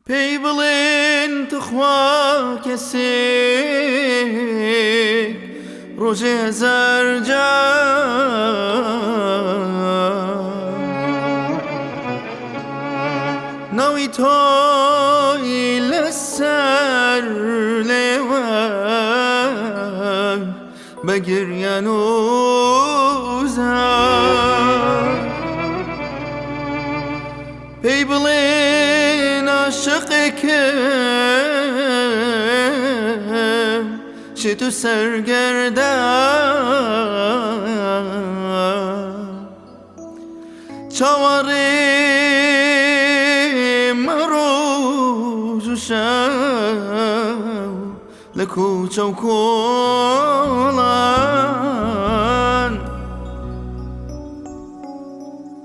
پی بڵێن تخوا کەسێک ڕۆژێ هەزار جار ناوی تۆی لەسەر لێوان بە گریان و زار پێی بڵێن عاشقێکم شت و سەرگەردان چاوەڕێمە ڕۆژ و شەو لە کوچە و کۆڵان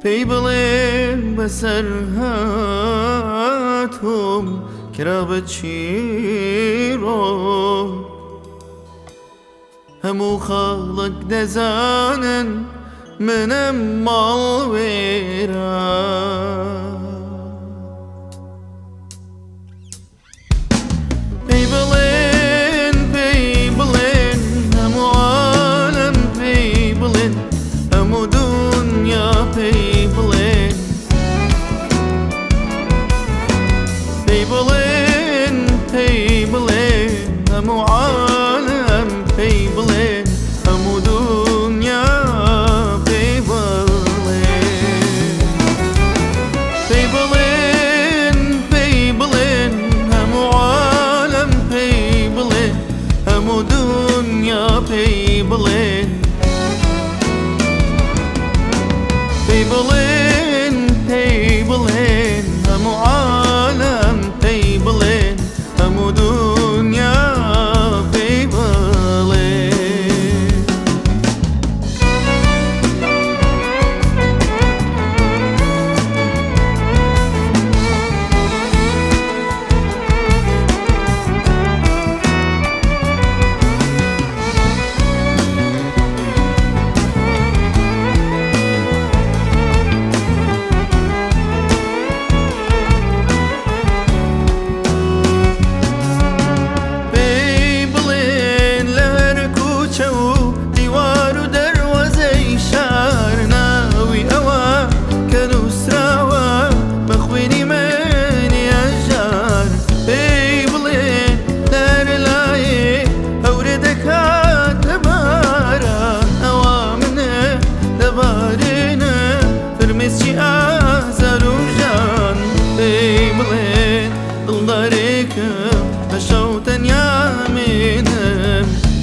پێی بڵێن بەسەر هاتووم کرا بە چیرۆ هەموو خەڵک دەزانن منم ماڵوێرە پێی بڵێن هەموو عالەم پێی بڵێن هەموو دونیا پێی بڵێن پێی بڵێن هەموو عالەم پێی بڵێن هەموو دونیا پێی بڵێن هەموو عالەم پێی بڵێن هەموو دونیا پێی بڵێن پێی بڵێن هەموو عالەم پێی بڵێن هەموو دونیا پێی بڵێن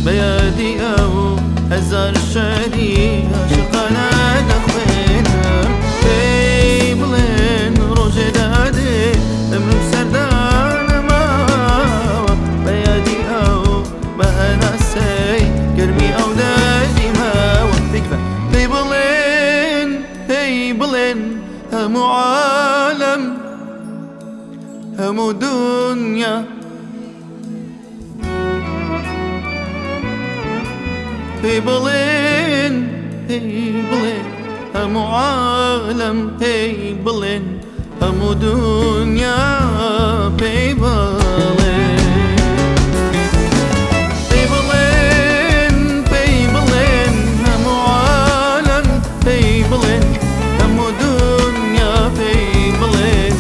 بيادي أو هزار شادي عشقنا دخوينم پێی بڵێن ڕۆژێ دادێ ئەمرو سەردانە ماوە بەیادی ئەو بە هەناسەی گەرمی ئەو دەردی ماوە پێی بڵێن هەموو عالەم هەموو دونیا پێی بڵێن هەموو عالەم پێی بڵێن هەموو دونیا پێی بڵێن هەموو عالەم پێی بڵێن هەموو دونیا پێی بڵێن